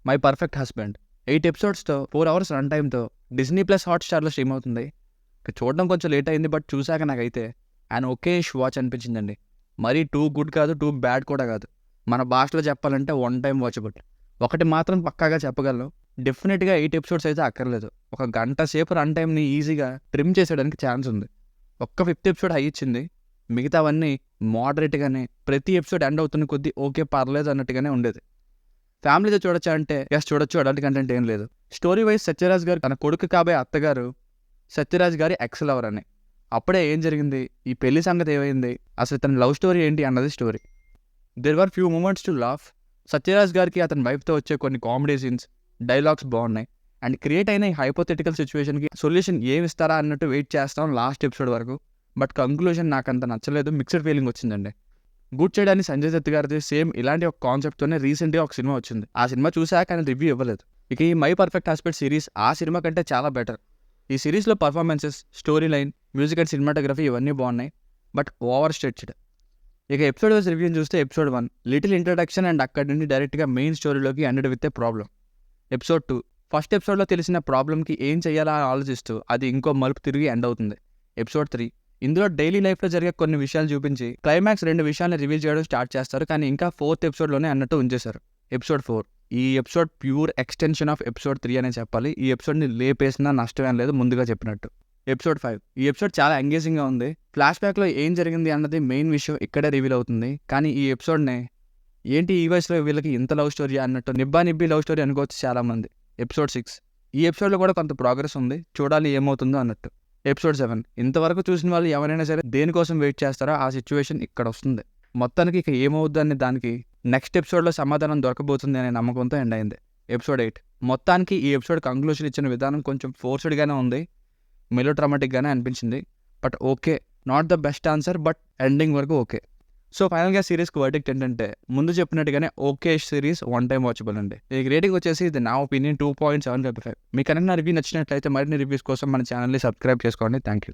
My perfect husband 8 ఎపిసోడ్స్తో 4 hours run టైమ్తో Disney plus హాట్‌స్టార్‌లో స్ట్రీమ్ అవుతుంది. చూడడం కొంచెం లేట్ అయింది. బట్ చూసాక నాకైతే ఓకేష్ వాచ్ అనిపించిందండి. మరీ టూ గుడ్ కాదు, టూ బ్యాడ్ కూడా కాదు. మన భాషలో చెప్పాలంటే వన్ టైం వాచబుల్. ఒకటి మాత్రం పక్కాగా చెప్పగలను, డెఫినెట్గా 8 ఎపిసోడ్స్ అయితే అక్కర్లేదు. ఒక గంట సేపు రన్ టైంని ఈజీగా ట్రిమ్ చేసేయడానికి ఛాన్స్ ఉంది. ఒక్క 5th ఎపిసోడ్ హై ఇచ్చింది. మిగతావన్నీ మోడరేట్గానే, ప్రతి ఎపిసోడ్ ఎండ్ అవుతున్న కొద్దీ ఓకే పర్లేదు అన్నట్టుగానే ఉండేది. ఫ్యామిలీతో చూడొచ్చా అంటే ఎస్ చూడొచ్చు, అలాంటి కంటెంట్ ఏం లేదు. స్టోరీ వైజ్ సత్యరాజ్ గారు తన కొడుకు కాబోయే అత్తగారు సత్యరాజ్ గారి ఎక్స్ లవర్ అని. అప్పుడే ఏం జరిగింది, ఈ పెళ్లి సంగతి ఏమైంది, అసలు తన లవ్ స్టోరీ ఏంటి అన్నది story. There were few moments to laugh. Sathyaraj గారికి అతని వైఫ్తో వచ్చే కొన్ని కామెడీ సీన్స్, డైలాగ్స్ బాగున్నాయి. అండ్ క్రియేట్ అయిన ఈ హైపోథెటికల్ సిచ్యువేషన్కి సొల్యూషన్ ఏమి ఇస్తారా అన్నట్టు వెయిట్ చేస్తాం లాస్ట్ ఎపిసోడ్ వరకు. బట్ కంక్లూజన్ నాకు అంత నచ్చలేదు, మిక్స్డ్ ఫీలింగ్ వచ్చిందండి. గుడ్ చేయడానికి సంజయ్ దత్ గారిది సేమ్ ఇలాంటి ఒక కాన్సెప్ట్తోనే రీసెంట్గా ఒక సినిమా వచ్చింది. ఆ సినిమా చూసాక ఆయన రివ్యూ ఇవ్వలేదు. ఇక ఈ మై పర్ఫెక్ట్ హస్బెండ్ సిరీస్ ఆ సినిమా కంటే చాలా బెటర్. ఈ సిరీస్లో performances, story line, music and cinematography ఇవన్నీ బాగున్నాయి. But over stretched. ఇక ఎపిసోడ్ వైజ్ రివ్యూని చూస్తే ఎపిసోడ్ 1 లిటిల్ ఇంట్రడక్షన్ అండ్ అక్కడి నుండి డైరెక్ట్గా మెయిన్ స్టోరీలోకి ended with a problem. Episode 2 first ఎపిసోడ్లో తెలిసిన ప్రాబ్లంకి ఏం చేయాలా అని ఆలోచిస్తూ అది ఇంకో మలుపు తిరిగి ఎండ్ అవుతుంది. ఎపిసోడ్ 3 ఇందులో డైలీ లైఫ్లో జరిగే కొన్ని విషయాలు చూపించి క్లైమాక్స్ 2 విషయాలను రివీల్ చేయడం స్టార్ట్ చేస్తారు, కానీ ఇంకా 4th ఎపిసోడ్లోనే అన్నట్టు ఉంచేశారు. ఎపిసోడ్ 4 ఈ episode pure extension of episode 3 అనే చెప్పాలి. ఈ ఎపిసోడ్ని లేపేసినా నష్టమేం లేదు, ముందుగా చెప్పినట్టు. ఎపిసోడ్ 5 ఈ ఎపిసోడ్ చాలా ఎంగేజింగ్గా ఉంది. ఫ్లాష్ బ్యాక్లో ఏం జరిగింది అన్నది మెయిన్ విషయం ఇక్కడే రివీల్ అవుతుంది. కానీ ఈ ఎపిసోడ్నే ఏంటి ఈ వయసులో వీళ్ళకి ఇంత లవ్ స్టోరీ అన్నట్టు నిబ్బి లవ్ స్టోరీ అనుకోవచ్చు చాలామంది. ఎపిసోడ్ 6 ఈ ఎపిసోడ్లో కూడా కొంత ప్రోగ్రెస్ ఉంది, చూడాలి ఏమవుతుందో అన్నట్టు. ఎపిసోడ్ 7 ఇంతవరకు చూసిన వాళ్ళు ఎవరైనా సరే దేనికోసం వెయిట్ చేస్తారో ఆ సిచ్యువేషన్ ఇక్కడ వస్తుంది. మొత్తానికి ఇక ఏమవుద్దు అనే దానికి నెక్స్ట్ ఎపిసోడ్లో సమాధానం దొరకబోతుంది అనే నమ్మకంతో ఎండ్ అయింది. ఎపిసోడ్ 8 మొత్తానికి ఈ ఎపిసోడ్ కంక్లూషన్ ఇచ్చిన విధానం కొంచెం ఫోర్స్డ్గానే ఉంది, మెలో డ్రామాటిక్గానే అనిపించింది. But okay, not the best answer, but ending వరకు ఓకే. సో ఫైనల్గా సిరీస్కి వర్డిక్ట్ ఏంటంటే ముందు చెప్పినట్టుగానే okay series one time watchable అండి. ఈ రేటింగ్ వచ్చేసి ఇది నా ఒపీనియన్ 2.75. మీకు కనుక నా రివ్యూ నచ్చినట్లయితే మరిన్ని రివ్యూస్ కోసం మన ఛానల్ని సబ్స్క్రైబ్ చేసుకోండి. Thank you.